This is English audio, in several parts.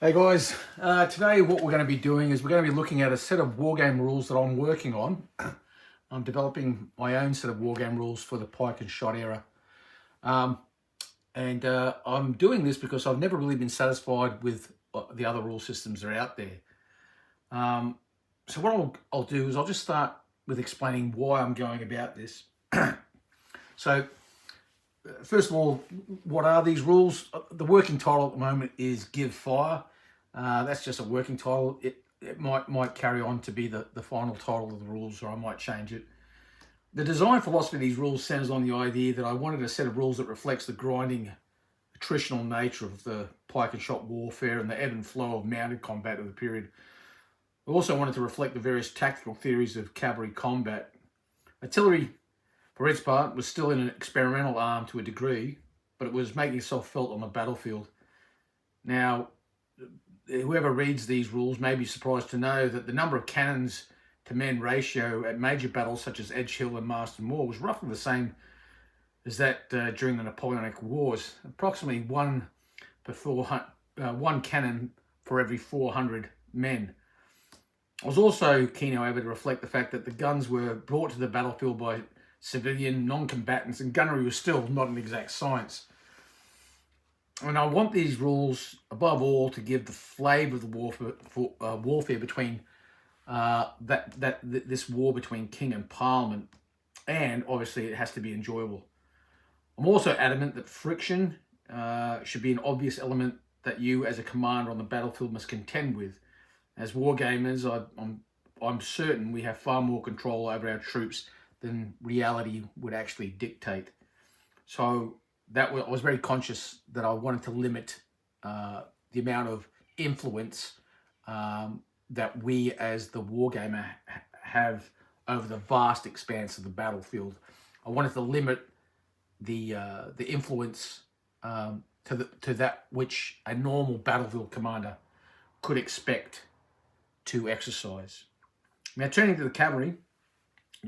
Hey guys, today what we're going to be doing is we're going to be looking at a set of wargame rules that I'm working on. I'm developing my own set of wargame rules for the pike and shot era. I'm doing this because I've never really been satisfied with the other rule systems that are out there. So what I'll do is I'll just start with explaining why I'm going about this. So first of all, what are these rules? The working title at the moment is Give Fire. That's just a working title. It might carry on to be the final title of the rules, or I might change it. The design philosophy of these rules centers on the idea that I wanted a set of rules that reflects the grinding, attritional nature of the pike and shot warfare and the ebb and flow of mounted combat of the period. I also wanted to reflect the various tactical theories of cavalry combat. Artillery, for its part, was still in an experimental arm to a degree, but it was making itself felt on the battlefield. Now, whoever reads these rules may be surprised to know that the number of cannons to men ratio at major battles such as Edge Hill and Marston Moor was roughly the same as that during the Napoleonic Wars, approximately one cannon for every 400 men. I was also keen, however, to reflect the fact that the guns were brought to the battlefield by civilian non-combatants, and gunnery was still not an exact science. And I want these rules, above all, to give the flavour of the warfare between this war between king and parliament, and obviously it has to be enjoyable. I'm also adamant that friction should be an obvious element that you, as a commander on the battlefield, must contend with. As wargamers, I'm certain we have far more control over our troops than reality would actually dictate. So I was very conscious that I wanted to limit the amount of influence that we as the wargamer have over the vast expanse of the battlefield. I wanted to limit the influence to that which a normal battlefield commander could expect to exercise. Now, turning to the cavalry,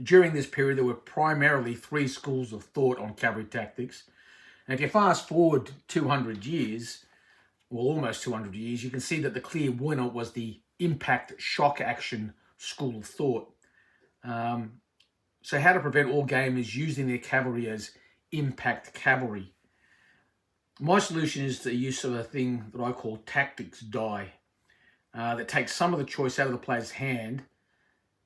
during this period there were primarily three schools of thought on cavalry tactics. And if you fast forward 200 years, well, almost 200 years, you can see that the clear winner was the impact shock action school of thought. So how to prevent all gamers using their cavalry as impact cavalry? My solution is the use of a thing that I call tactics die, that takes some of the choice out of the player's hand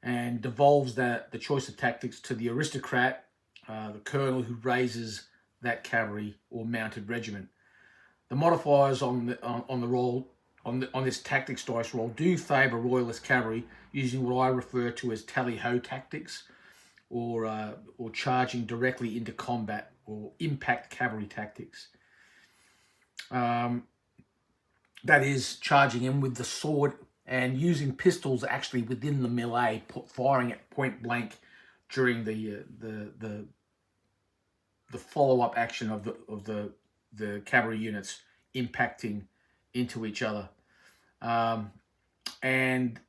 and devolves the choice of tactics to the aristocrat, the colonel who raises that cavalry or mounted regiment. The modifiers on this tactics dice roll do favour royalist cavalry using what I refer to as tally-ho tactics, or charging directly into combat, or impact cavalry tactics. That is, charging in with the sword and using pistols actually within the melee, firing at point blank during the follow-up action of the cavalry units impacting into each other. And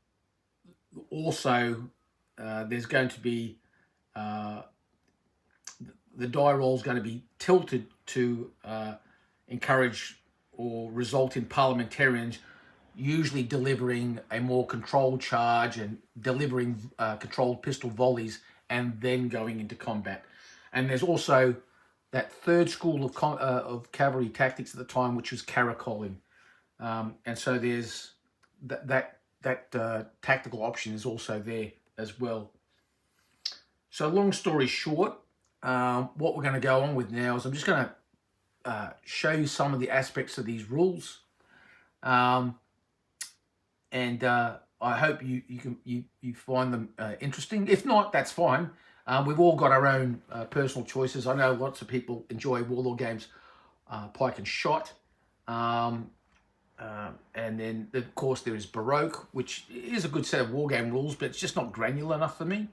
also there's going to be the die roll is going to be tilted to encourage or result in parliamentarians usually delivering a more controlled charge and delivering controlled pistol volleys and then going into combat. And there's also that third school of cavalry tactics at the time, which was caracoling. And so there's that tactical option is also there as well. So long story short, what we're going to go on with now is I'm just going to show you some of the aspects of these rules. I hope you find them interesting. If not, that's fine. We've all got our own personal choices. I know lots of people enjoy warlord games, pike and shot. And then, of course, there is Baroque, which is a good set of wargame rules, but it's just not granular enough for me.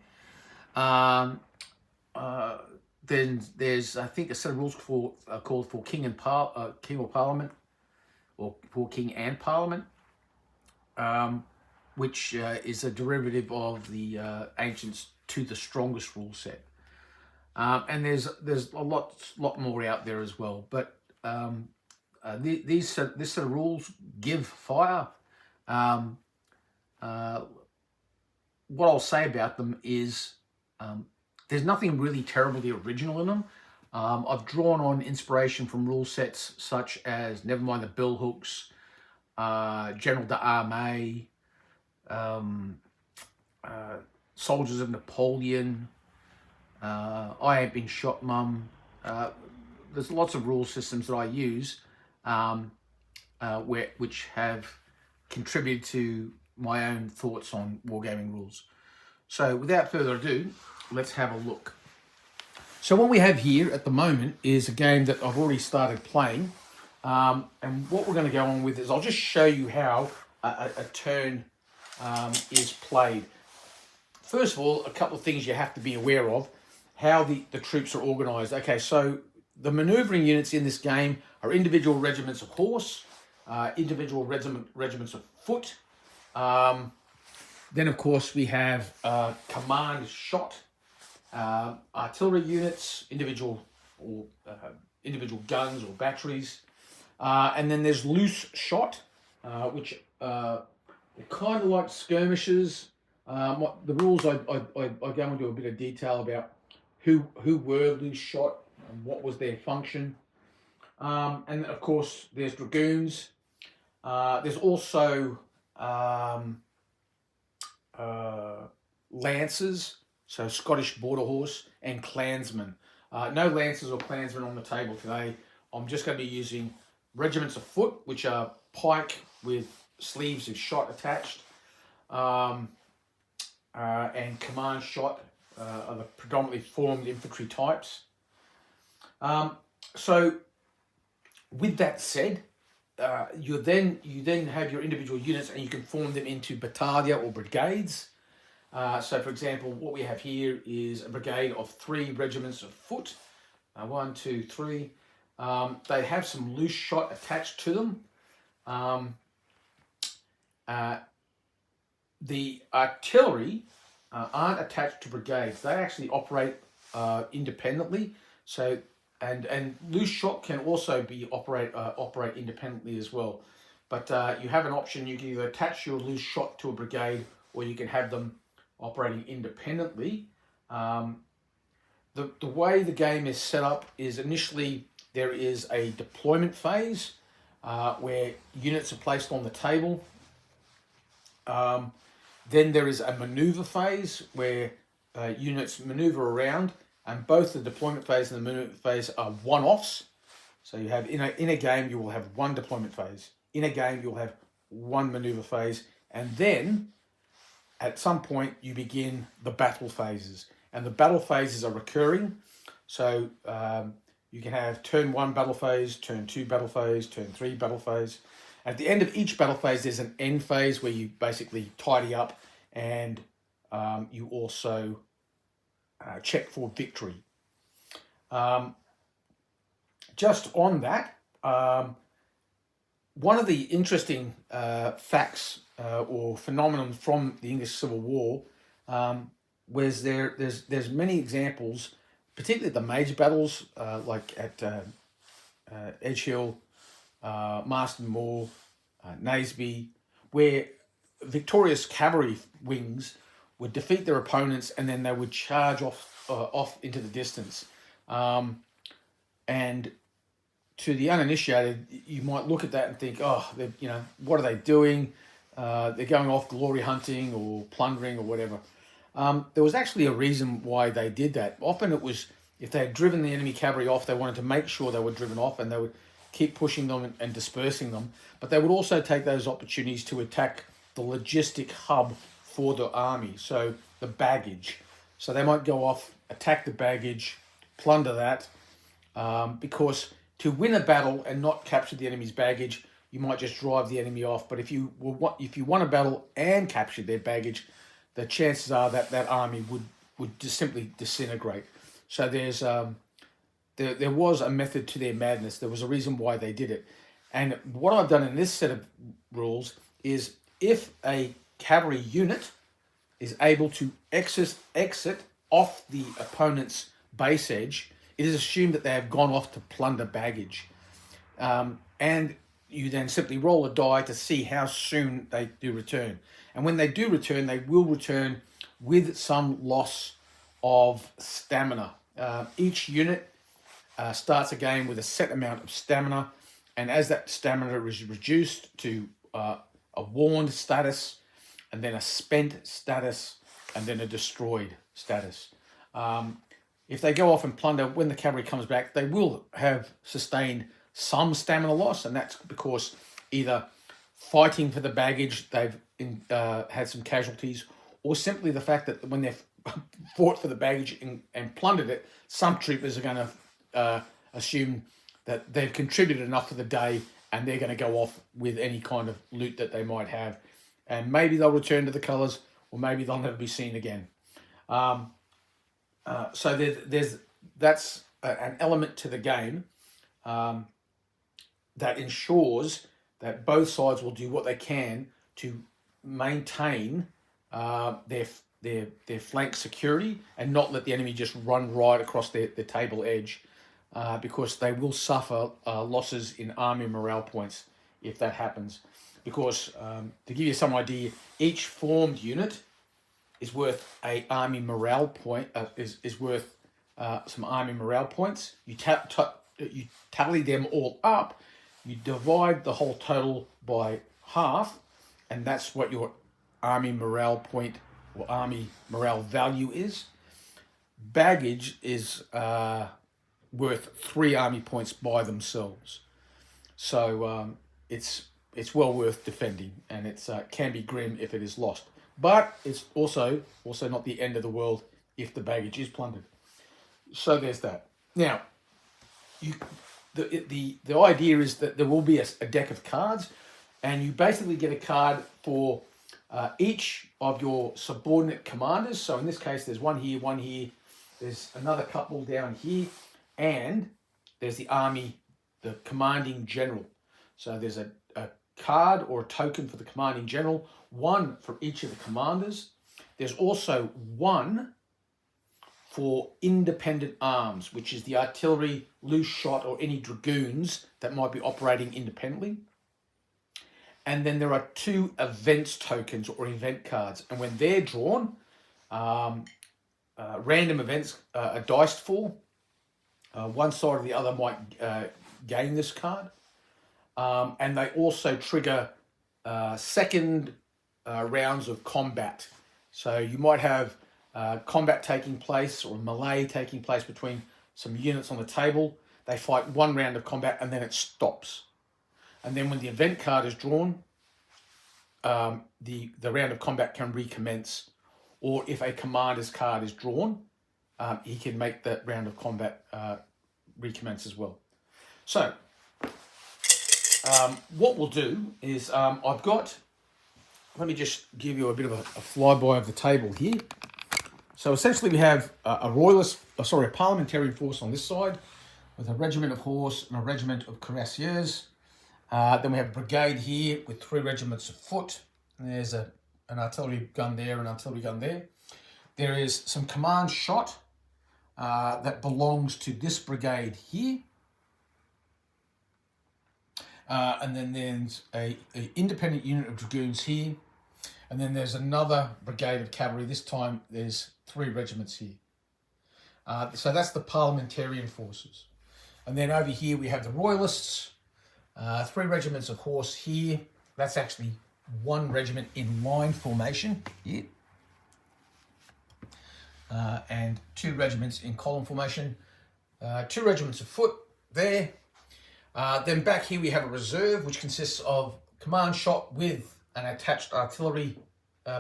Then there's, I think, a set of rules called for King or Parliament, or for King and Parliament, which is a derivative of the Ancients to the Strongest rule set. And there's a lot more out there as well. But this sort of rules give fire. Um, what I'll say about them is there's nothing really terribly original in them. I've drawn on inspiration from rule sets such as Nevermind the Bellhooks, General d'Armée, Soldiers of Napoleon, I Ain't Been Shot, Mum. There's lots of rule systems that I use which have contributed to my own thoughts on wargaming rules. So without further ado, let's have a look. So what we have here at the moment is a game that I've already started playing. And what we're going to go on with is I'll just show you how a turn is played. First of all, a couple of things you have to be aware of, how the troops are organised. Okay, so the manoeuvring units in this game are individual regiments of horse, individual regiments of foot. Then, of course, we have command shot, artillery units, individual guns or batteries. And then there's loose shot, which are kind of like skirmishes. The rules, I go into a bit of detail about who were loose shot and what was their function. And of course, there's dragoons. There's also lancers, so Scottish border horse, and clansmen. No lancers or clansmen on the table today. I'm just going to be using regiments of foot, which are pike with sleeves of shot attached, and command shot are the predominantly formed infantry types. So with that said, you then have your individual units, and you can form them into battaglia or brigades. So for example, what we have here is a brigade of 3 regiments of foot. 1, 2, 3. They have some loose shot attached to them. The artillery aren't attached to brigades. They actually operate independently. So and loose shot can also be operate independently as well. But you have an option. You can either attach your loose shot to a brigade, or you can have them operating independently. The way the game is set up is initially there is a deployment phase where units are placed on the table. Then there is a maneuver phase where units maneuver around, and both the deployment phase and the maneuver phase are one-offs. So you have in a game you will have one deployment phase. In a game you'll have one maneuver phase, and then at some point you begin the battle phases, and the battle phases are recurring. So you can have turn 1 battle phase, turn 2 battle phase, turn 3 battle phase. At the end of each battle phase, there's an end phase where you basically tidy up, and you also check for victory. Just on that, one of the interesting facts or phenomenon from the English Civil War was there's many examples, particularly at the major battles like at Edgehill, Marston Moor, Naseby, where victorious cavalry wings would defeat their opponents, and then they would charge off into the distance. And to the uninitiated, you might look at that and think, oh, what are they doing? They're going off glory hunting or plundering or whatever. There was actually a reason why they did that. Often it was if they had driven the enemy cavalry off, they wanted to make sure they were driven off, and they would keep pushing them and dispersing them. But they would also take those opportunities to attack the logistic hub for the army, so the baggage. So they might go off, attack the baggage, plunder that, because to win a battle and not capture the enemy's baggage, you might just drive the enemy off. But if you won a battle and captured their baggage, the chances are that that army would just simply disintegrate. So there was a method to their madness. There was a reason why they did it. And what I've done in this set of rules is, if a cavalry unit is able to exit off the opponent's base edge, it is assumed that they have gone off to plunder baggage. And and you then simply roll a die to see how soon they do return. And when they do return, they will return with some loss of stamina. Each unit starts a game with a set amount of stamina, and as that stamina is reduced to a warned status, and then a spent status, and then a destroyed status. If they go off and plunder, when the cavalry comes back, they will have sustained some stamina loss, and that's because either fighting for the baggage, they've had some casualties, or simply the fact that when they've fought for the baggage and plundered it, some troopers are going to assume that they've contributed enough for the day, and they're going to go off with any kind of loot that they might have. And maybe they'll return to the colours, or maybe they'll never be seen again. So that's an element to the game that ensures that both sides will do what they can to maintain their flank security and not let the enemy just run right across the table edge, because they will suffer losses in army morale points if that happens. Because to give you some idea, each formed unit is worth a army morale point. Is worth some army morale points. You tally them all up. You divide the whole total by half, and that's what your army morale point or army morale value is. Baggage is worth 3 army points by themselves. So it's well worth defending, and it can be grim if it is lost. But it's also not the end of the world if the baggage is plundered. So there's that. Now, the idea is that there will be a deck of cards, and you basically get a card for each of your subordinate commanders. So in this case, there's one here, there's another couple down here, and there's the commanding general. So there's a card or a token for the commanding general, one for each of the commanders. There's also one for independent arms, which is the artillery, loose shot, or any dragoons that might be operating independently. And then there are 2 events tokens or event cards. And when they're drawn, random events are diced for. One side or the other might gain this card. And they also trigger second rounds of combat. So you might have combat taking place or melee taking place between some units on the table. They fight 1 round of combat and then it stops. And then when the event card is drawn, the round of combat can recommence. Or if a commander's card is drawn, he can make that round of combat recommence as well. So what we'll do is let me just give you a bit of a flyby of the table here. So essentially we have a parliamentarian force on this side with a regiment of horse and a regiment of cuirassiers. Then we have a brigade here with 3 regiments of foot. And there's an artillery gun there, an artillery gun there. There is some command shot that belongs to this brigade here. And then there's a independent unit of dragoons here. And then there's another brigade of cavalry. This time there's 3 regiments here. So that's the parliamentarian forces. And then over here we have the royalists. 3 regiments of horse here. That's actually 1 regiment in line formation here. And 2 regiments in column formation. 2 regiments of foot there. Then back here we have a reserve, which consists of command shot with an attached artillery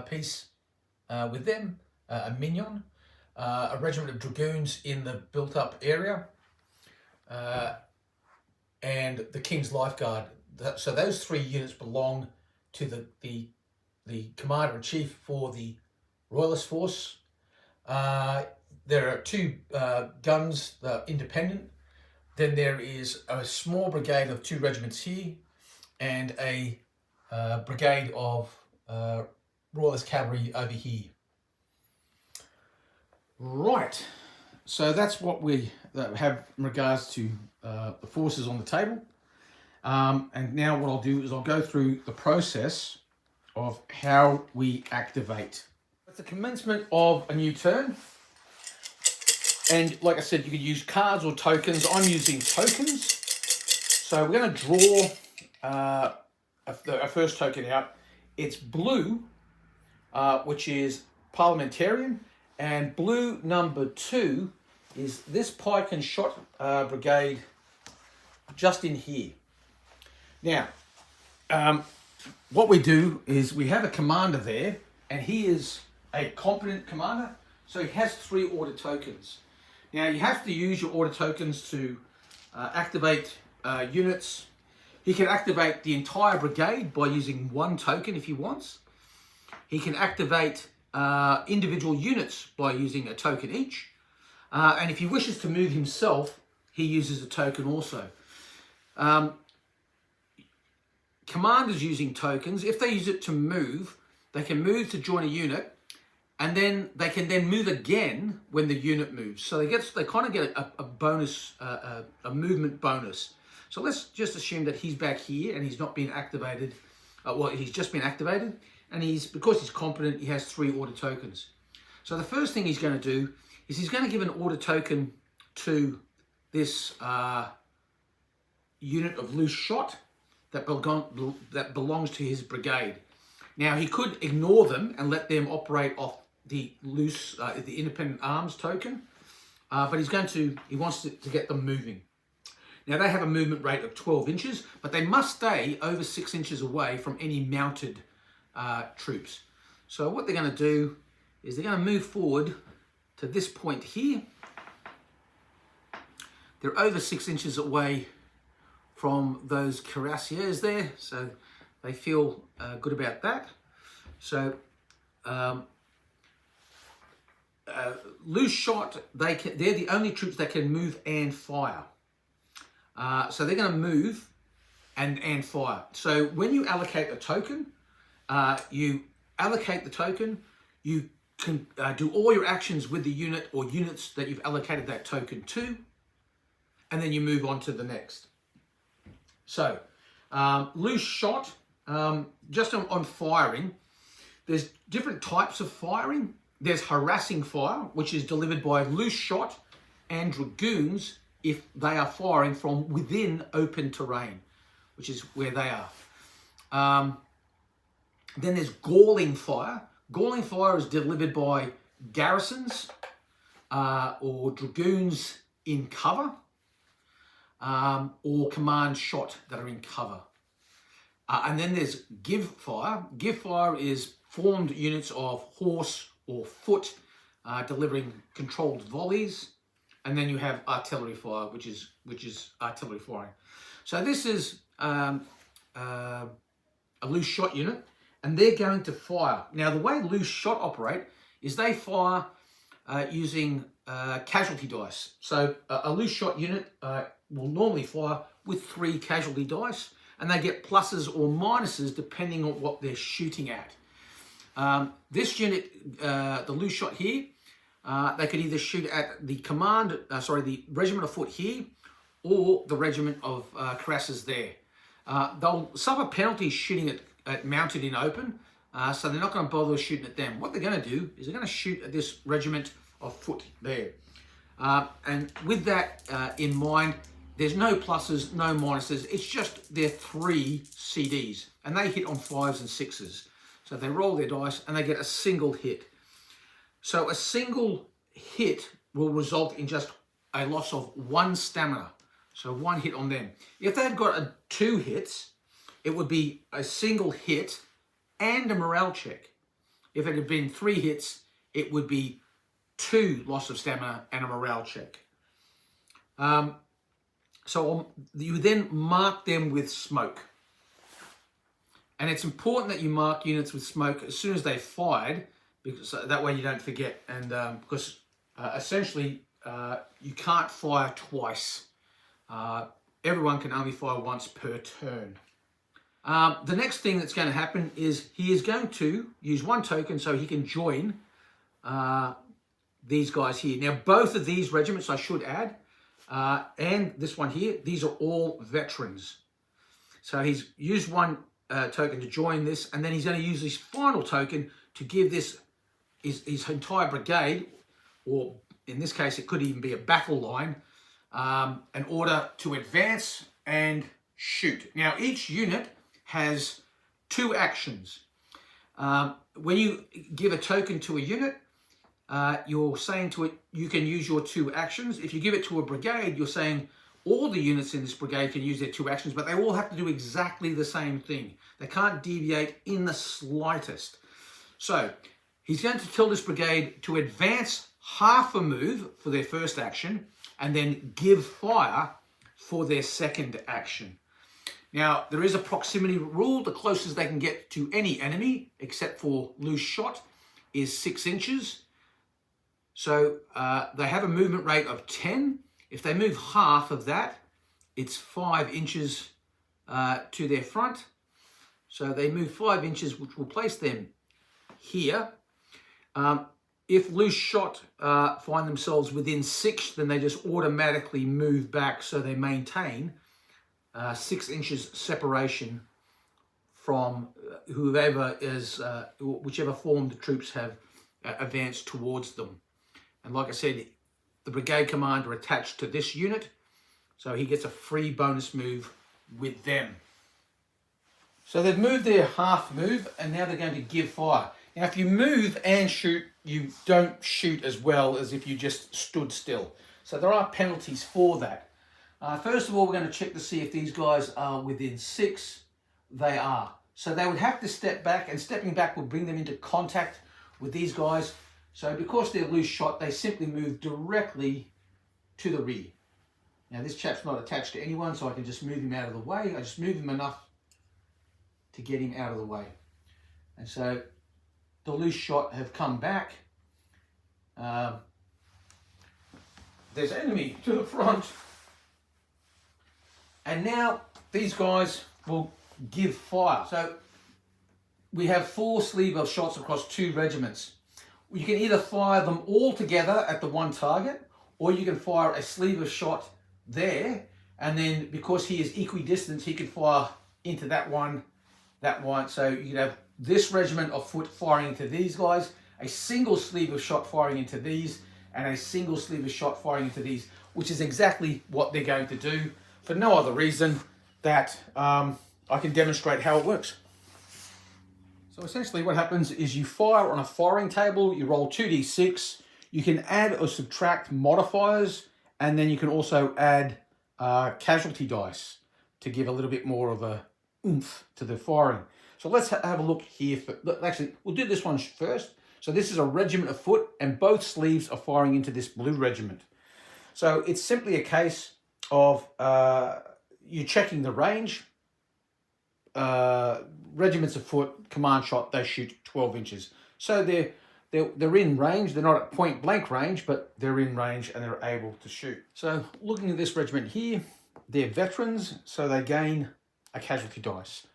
piece with them, a minion, a regiment of dragoons in the built-up area, and the King's Life Guard. So those 3 units belong to the commander-in-chief for the Royalist force. There are 2 guns that are independent. Then there is a small brigade of 2 regiments here and a brigade of Royalist cavalry over here. Right, so that's what we have in regards to the forces on the table. And now what I'll do is I'll go through the process of how we activate. It's the commencement of a new turn. And like I said, you could use cards or tokens. I'm using tokens. So we're going to draw our first token out. It's blue, which is parliamentarian. And blue number 2 is this pike and shot brigade just in here. Now, what we do is we have a commander there, and he is a competent commander, so he has 3 order tokens. Now, you have to use your order tokens to activate units. He can activate the entire brigade by using 1 token if he wants. He can activate individual units by using a token each. And if he wishes to move himself, he uses a token also. Commanders using tokens, if they use it to move, they can move to join a unit, and then they can then move again when the unit moves. So they kind of get a bonus, a movement bonus. So let's just assume that he's back here and he's not been activated. Well, he's just been activated, and because he's competent, he has 3 order tokens. So the first thing he's going to do is he's going to give an order token to this unit of loose shot that belongs to his brigade. Now, he could ignore them and let them operate off the loose, the independent arms token, but he wants to get them moving. Now, they have a movement rate of 12 inches, but they must stay over 6 inches away from any mounted troops. So what they're going to do is they're going to move forward to this point here. They're over 6 inches away from those cuirassiers there, so they feel good about that. So loose shot, they're the only troops that can move and fire. So they're going to move and fire. So when you allocate a token, you allocate the token, you can do all your actions with the unit or units that you've allocated that token to, and then you move on to the next. So, loose shot, just on firing, there's different types of firing. There's harassing fire, which is delivered by loose shot and dragoons if they are firing from within open terrain, which is where they are. Then there's galling fire. Galling fire is delivered by garrisons or dragoons in cover. Or command shot that are in cover. And then there's give fire. Give fire is formed units of horse or foot delivering controlled volleys. And then you have artillery fire, which is artillery firing. So this is a loose shot unit, and they're going to fire. Now, the way loose shot operate is they fire using casualty dice. So a loose shot unit will normally fire with 3 casualty dice, and they get pluses or minuses depending on what they're shooting at. This unit, the loose shot here, they could either shoot at the the regiment of foot here, or the regiment of cuirassiers there. They'll suffer penalties shooting at mounted in open, so they're not going to bother shooting at them. What they're going to do is they're going to shoot at this regiment of foot there. And with that in mind, there's no pluses, no minuses. It's just their 3 CDs, and they hit on 5s and 6s. So they roll their dice and they get a single hit. So a single hit will result in just a loss of 1 stamina. So 1 hit on them. If they had got 2 hits, it would be a single hit and a morale check. If it had been 3 hits, it would be 2 loss of stamina and a morale check. So you then mark them with smoke. And it's important that you mark units with smoke as soon as they've fired, because that way you don't forget. And because essentially you can't fire twice. Everyone can only fire once per turn. The next thing that's going to happen is he is going to use 1 token so he can join these guys here. Now, both of these regiments, I should add, and this one here, these are all veterans. So he's used one token to join this, and then he's going to use his final token to give this his entire brigade, or in this case it could even be a battle line, an order to advance and shoot. Now each unit has 2 actions. When you give a token to a unit, you're saying to it, you can use your 2 actions. If you give it to a brigade, you're saying all the units in this brigade can use their 2 actions, but they all have to do exactly the same thing. They can't deviate in the slightest. So he's going to tell this brigade to advance half a move for their first action and then give fire for their second action. Now, there is a proximity rule. The closest they can get to any enemy, except for loose shot, is 6 inches. So they have a movement rate of 10. If they move half of that, it's 5 inches to their front. So they move 5 inches, which will place them here. If loose shot find themselves within 6, then they just automatically move back, so they maintain 6 inches separation from whoever is, whichever form the troops have advanced towards them. And like I said, the brigade commander attached to this unit, so he gets a free bonus move with them. So they've moved their half move, and now they're going to give fire. Now, if you move and shoot, you don't shoot as well as if you just stood still. So there are penalties for that. First of all, we're going to check to see if these guys are within 6. They are. So they would have to step back, and stepping back will bring them into contact with these guys. So because they're loose shot, they simply move directly to the rear. Now this chap's not attached to anyone, so I can just move him out of the way. I just move him enough to get him out of the way. And so the loose shot have come back. There's enemy to the front. And now these guys will give fire. So we have 4 sleeve of shots across 2 regiments. You can either fire them all together at the one target, or you can fire a sleeve of shot there, and then because he is equidistant, he can fire into that one. So you can have this regiment of foot firing into these guys, a single sleeve of shot firing into these, and a single sleeve of shot firing into these, which is exactly what they're going to do, for no other reason that I can demonstrate how it works. So essentially what happens is you fire on a firing table, you roll 2d6, you can add or subtract modifiers, and then you can also add casualty dice to give a little bit more of a oomph to the firing. So let's have a look here. Actually, we'll do this one first. So this is a regiment of foot, and both sleeves are firing into this blue regiment. So it's simply a case of you checking the range. Regiments of foot, command shot, they shoot 12 inches. So they're in range. They're not at point blank range, but they're in range and they're able to shoot. So looking at this regiment here, they're veterans, so they gain a casualty dice.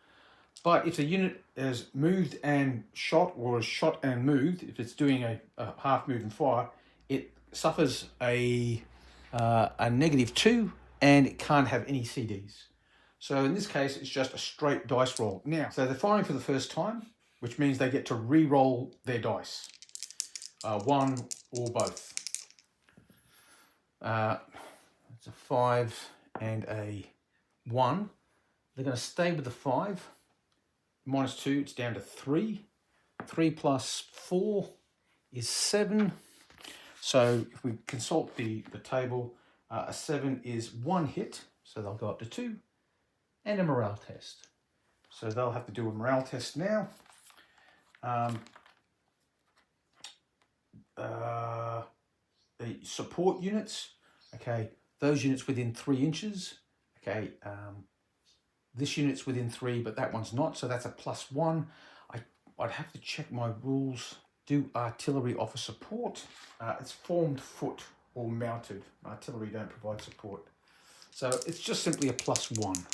But if the unit has moved and shot, or is shot and moved, if it's doing a half move and fire, it suffers a -2, and it can't have any CDs. So in this case, it's just a straight dice roll. Now, so they're firing for the first time, which means they get to re-roll their dice. 1 or both. It's a 5 and a 1. They're going to stay with the 5. -2, it's down to 3. 3 plus 4 is 7. So if we consult the table, a 7 is 1 hit, so they'll go up to 2. And a morale test. So they'll have to do a morale test now. The support units, okay, those units within 3 inches, okay, this unit's within 3, but that one's not, so that's a +1. I'd have to check my rules. Do artillery offer support? It's formed foot or mounted. Artillery don't provide support. So it's just simply a +1.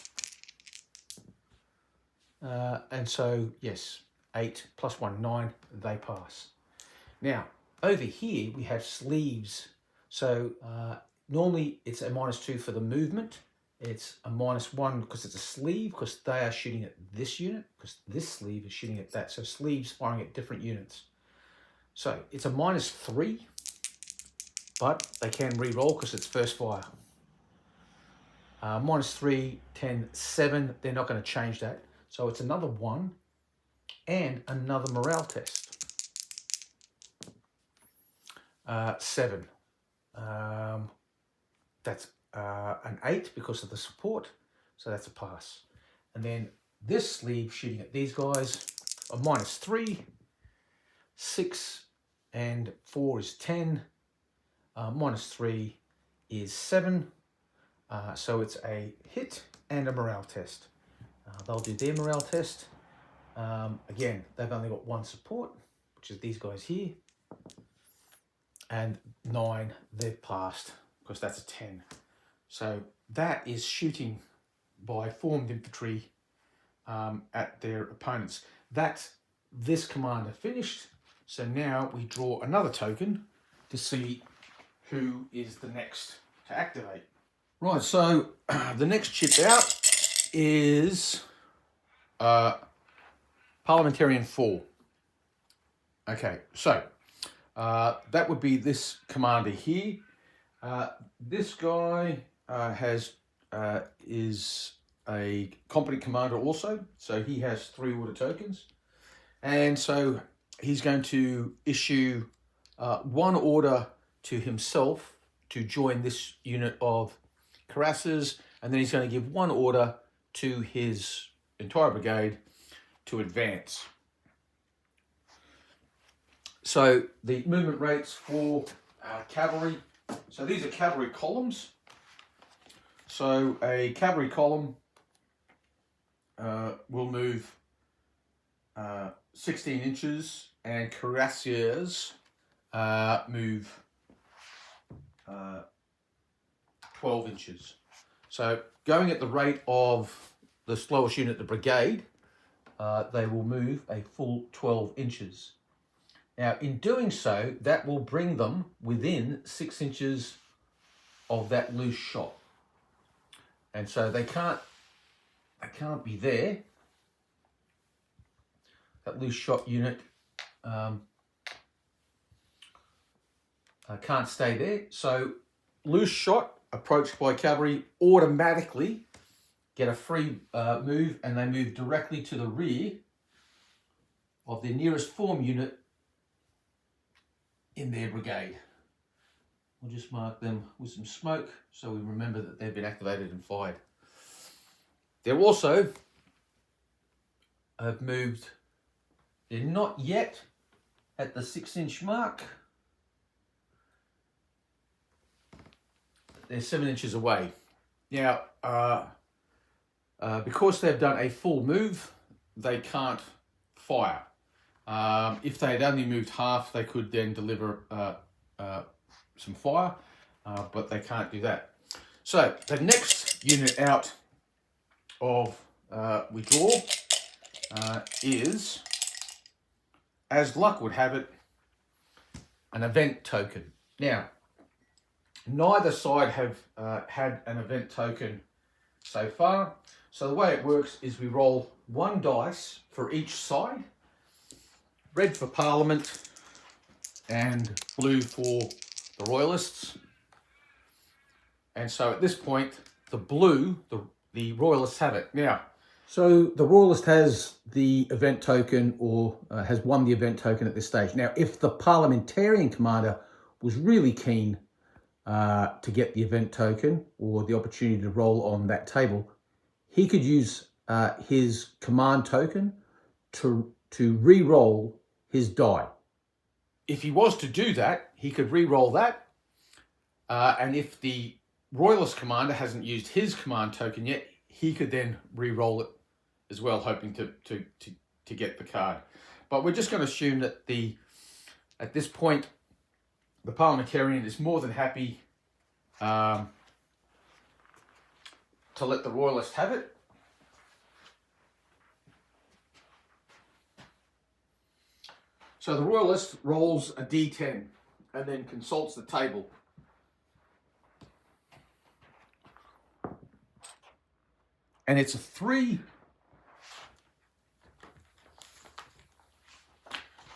And so, yes, 8 + 1, 9, they pass. Now, over here, we have sleeves. So normally it's a -2 for the movement. It's a -1 because it's a sleeve, because they are shooting at this unit, because this sleeve is shooting at that. So sleeves firing at different units. So it's a -3, but they can re-roll because it's first fire. -3, 10, 7, they're not going to change that. So it's another 1 and another morale test. 7. That's an 8 because of the support, so that's a pass. And then this sleeve shooting at these guys, a -3, 6 and 4 is 10, -3 is 7, so it's a hit and a morale test. They'll do their morale test. Again, they've only got 1 support, which is these guys here, and 9, they've passed because that's a 10. So that is shooting by formed infantry at their opponents. That's this commander finished. So now we draw another token to see who is the next to activate. Right, so the next chip out is Parliamentarian 4. Okay, so that would be this commander here. This guy is a competent commander also, so he has 3 order tokens, and so he's going to issue 1 order to himself to join this unit of cuirassiers, and then he's going to give 1 order to his entire brigade to advance. So the movement rates for cavalry, so these are cavalry columns. So a cavalry column will move 16 inches, and cuirassiers move 12 inches. So going at the rate of the slowest unit, the brigade, they will move a full 12 inches. Now, in doing so, that will bring them within 6 inches of that loose shot. And so they can't be there. That loose shot unit can't stay there. So loose shot approached by cavalry automatically get a free move, and they move directly to the rear of their nearest form unit in their brigade. We'll just mark them with some smoke so we remember that they've been activated and fired. They're also have moved, they're not yet at the 6-inch mark. They're 7 inches away. Now, because they've done a full move, they can't fire. If they had only moved half, they could then deliver some fire, but they can't do that. So the next unit out of we draw is, as luck would have it, an event token. Now, neither side have had an event token so far. So the way it works is we roll 1 dice for each side. Red for Parliament and blue for the Royalists. And so at this point, the blue, the Royalists have it. Now, so the Royalist has the event token, or has won the event token at this stage. Now, if the Parliamentarian commander was really keen to get the event token or the opportunity to roll on that table, he could use his command token to re-roll his die. If he was to do that, he could re-roll that, and if the Royalist commander hasn't used his command token yet, he could then re-roll it as well, hoping to get the card. But we're just going to assume that at this point, the Parliamentarian is more than happy to let the Royalist have it. So the Royalist rolls a D10 and then consults the table. and it's a 3.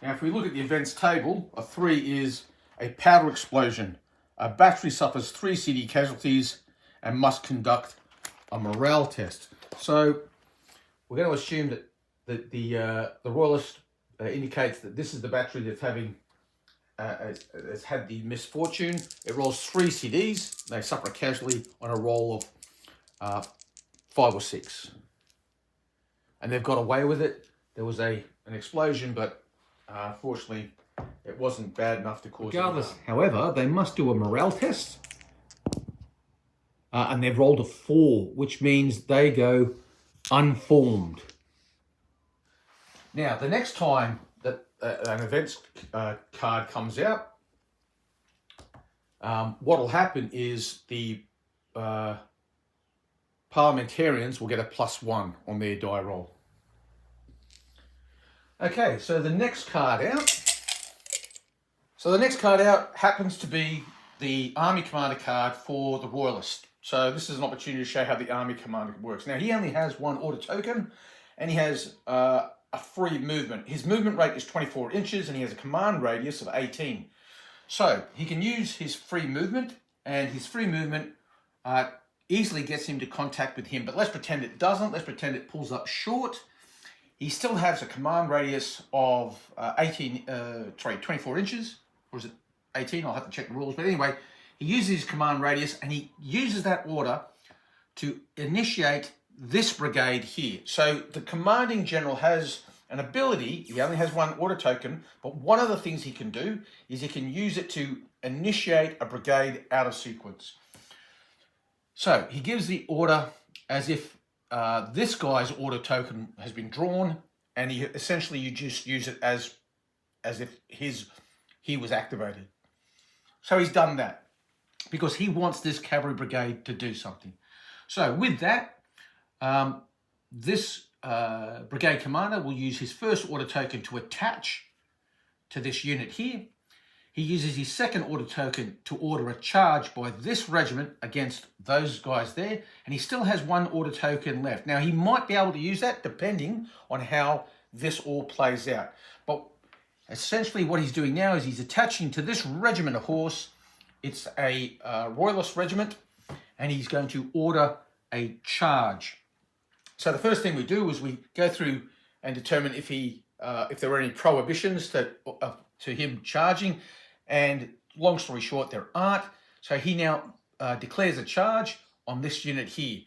Now, if we look at the events table, a 3 is a powder explosion. A battery suffers 3 CD casualties and must conduct a morale test. So we're going to assume that the Royalist indicates that this is the battery that's having has had the misfortune. It rolls 3 CDs. They suffer a casualty on a roll of 5 or 6, and they've got away with it. There was an explosion, but unfortunately, it wasn't bad enough to cause. Regardless, however, they must do a morale test, and they've rolled a 4, which means they go unformed. Now, the next time that an events card comes out, what will happen is the parliamentarians will get a +1 on their die roll. Okay, so the next card out. So the next card out happens to be the Army Commander card for the Royalist. So this is an opportunity to show how the Army Commander works. Now, he only has 1 order token, and he has a free movement. His movement rate is 24 inches, and he has a command radius of 18. So he can use his free movement, and his free movement easily gets him to contact with him. But let's pretend it doesn't. Let's pretend it pulls up short. He still has a command radius of 24 inches, or is it 18? I'll have to check the rules. But anyway, he uses his command radius, and he uses that order to initiate this brigade here. So the commanding general has an ability. He only has 1 order token, but one of the things he can do is he can use it to initiate a brigade out of sequence. So he gives the order as if this guy's order token has been drawn, and you just use it as if he was activated. So he's done that because he wants this cavalry brigade to do something. So with that, this brigade commander will use his first order token to attach to this unit here. He uses his second order token to order a charge by this regiment against those guys there, and he still has 1 order token left. Now, he might be able to use that depending on how this all plays out. But essentially what he's doing now is he's attaching to this regiment of horse. It's a Royalist regiment, and he's going to order a charge. So the first thing we do is we go through and determine if there are any prohibitions to him charging. And long story short, there aren't. So he now declares a charge on this unit here.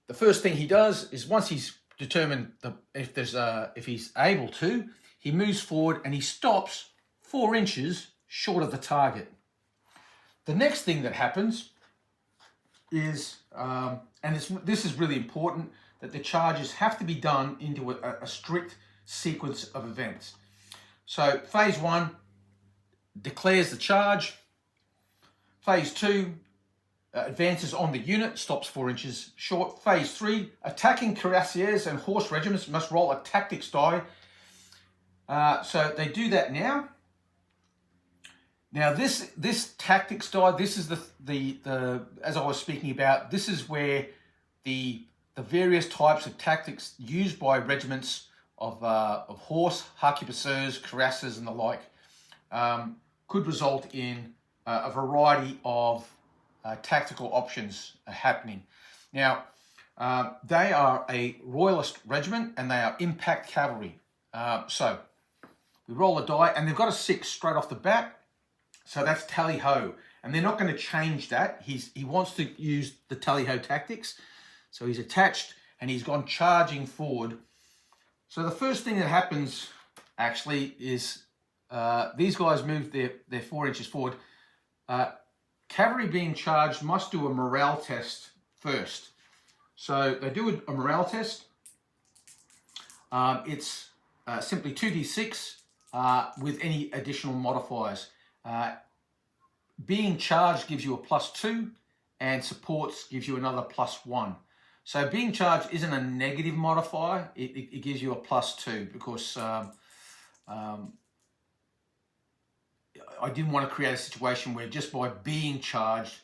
The first thing he does is, once he's determined if he's able to, he moves forward and he stops 4 inches short of the target. The next thing that happens is, this is really important, that the charges have to be done into a strict sequence of events. So phase 1 declares the charge. Phase 2 advances on the unit, stops 4 inches short. Phase 3, attacking cuirassiers and horse regiments must roll a tactics die. So they do that now. Now this tactics die, this is the as I was speaking about, this is where the various types of tactics used by regiments of horse, harquebusiers, cuirassiers, and the like could result in a variety of tactical options happening. Now, they are a Royalist regiment, and they are impact cavalry. So we roll a die, and they've got a 6 straight off the bat. So that's tally-ho, and they're not going to change that. He wants to use the tally-ho tactics. So he's attached, and he's gone charging forward. So the first thing that happens, actually, is these guys move their 4 inches forward. Cavalry being charged must do a morale test first. So they do a morale test. It's simply 2d6 with any additional modifiers. Being charged gives you a +2, and supports gives you another +1. So being charged isn't a negative modifier, it gives you a +2, because I didn't want to create a situation where just by being charged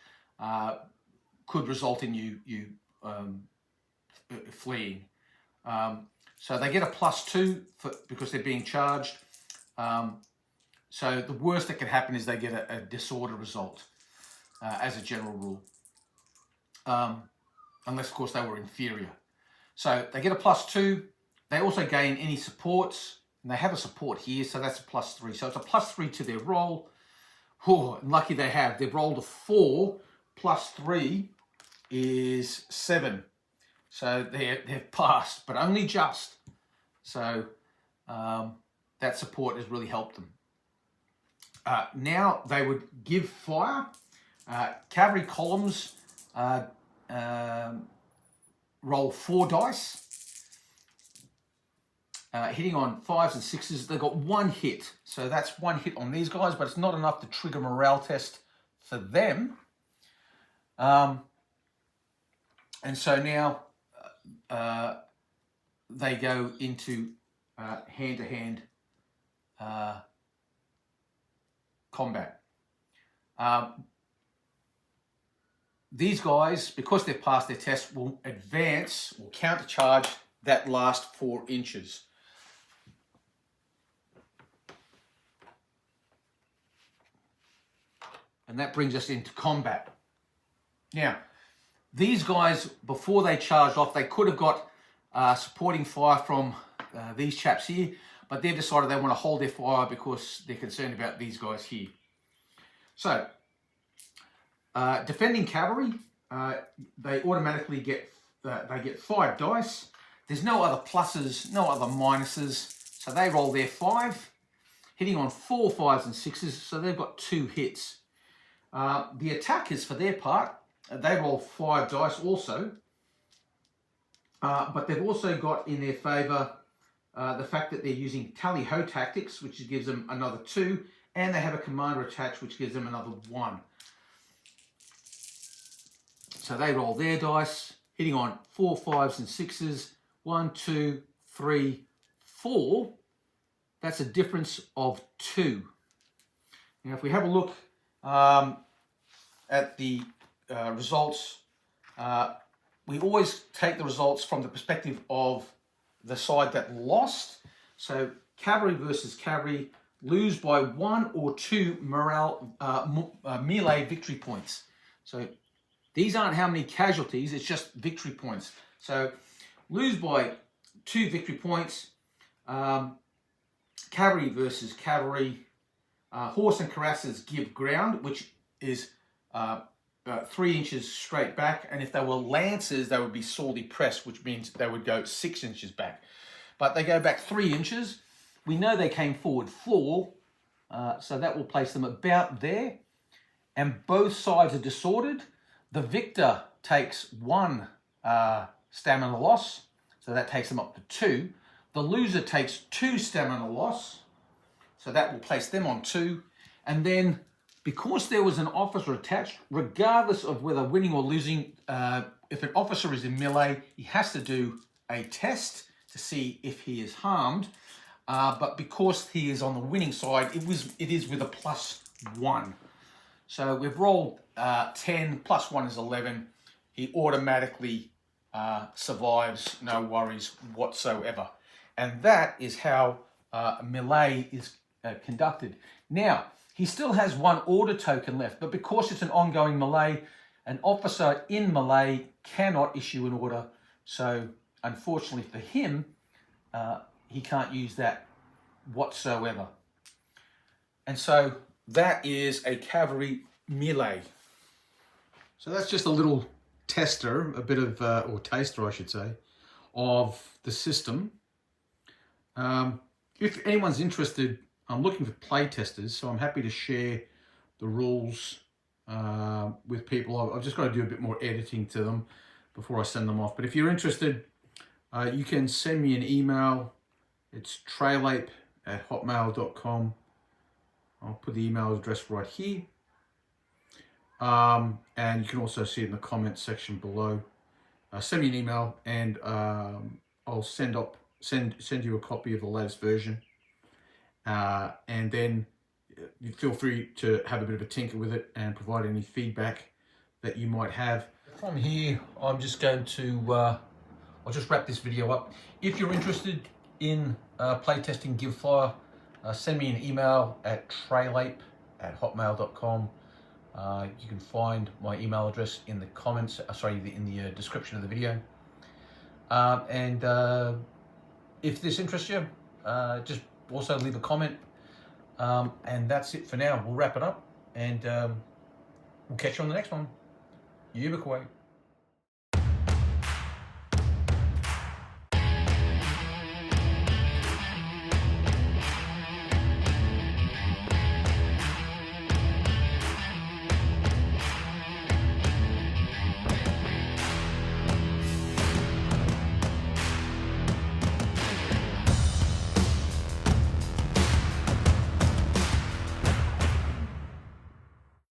could result in you fleeing. So they get a +2 because they're being charged. So the worst that can happen is they get a disorder result as a general rule. Unless, of course, they were inferior. So they get a +2. They also gain any supports. And they have a support here, so that's a +3. So it's a +3 to their roll. Oh, lucky they have. They've rolled a 4 +3 is 7. So they've passed, but only just. So that support has really helped them. Now they would give fire. Cavalry columns roll 4 dice. Hitting on 5s and 6s. They've got 1 hit. So that's 1 hit on these guys, but it's not enough to trigger morale test for them. And so now they go into hand-to-hand combat. These guys, because they've passed their test, will advance or countercharge that last 4 inches. And that brings us into combat. Now, these guys, before they charged off, they could have got supporting fire from these chaps here, but they've decided they want to hold their fire because they're concerned about these guys here. So, defending cavalry, they automatically get 5 dice. There's no other pluses, no other minuses, so they roll their 5, hitting on 4 5s and 6s, so they've got 2 hits. The attackers, for their part, they roll 5 dice also, but they've also got in their favour the fact that they're using tally-ho tactics, which gives them another 2, and they have a commander attached, which gives them another 1. So they roll their dice, hitting on 4 5s and 6s, 1 2 3 4. That's a difference of 2. Now, if we have a look at the results, we always take the results from the perspective of the side that lost. So cavalry versus cavalry lose by 1 or 2 melee victory points. So these aren't how many casualties, it's just victory points. So lose by 2 victory points. Cavalry versus cavalry. Horse and cuirassiers give ground, which is 3 inches straight back, and if they were lancers, they would be sorely pressed, which means they would go 6 inches back. But they go back 3 inches. We know they came forward 4, so that will place them about there. And both sides are disordered. The victor takes 1 stamina loss, so that takes them up to 2. The loser takes 2 stamina loss, so that will place them on 2. And then, because there was an officer attached, regardless of whether winning or losing, if an officer is in melee, he has to do a test to see if he is harmed. But because he is on the winning side, it is with a +1. So we've rolled 10, +1 is 11. He automatically survives, no worries whatsoever. And that is how melee is conducted. Now, he still has 1 order token left, but because it's an ongoing melee, an officer in melee cannot issue an order. So, unfortunately for him, he can't use that whatsoever. And so, that is a cavalry melee. So that's just a little tester, a bit of, or taster I should say, of the system. If anyone's interested, I'm looking for play testers, so I'm happy to share the rules with people. I've just got to do a bit more editing to them before I send them off. But if you're interested, you can send me an email. It's trailape@hotmail.com. I'll put the email address right here. And you can also see it in the comments section below. Send me an email and I'll send you a copy of the latest version. And then you feel free to have a bit of a tinker with it and provide any feedback that you might have. From here, I'm just going to, I'll just wrap this video up. If you're interested in playtesting Givefire, send me an email at trailape@hotmail.com. You can find my email address in the comments, in the description of the video. And if this interests you, just also leave a comment. And that's it for now. We'll wrap it up, and we'll catch you on the next one. Yubakaway.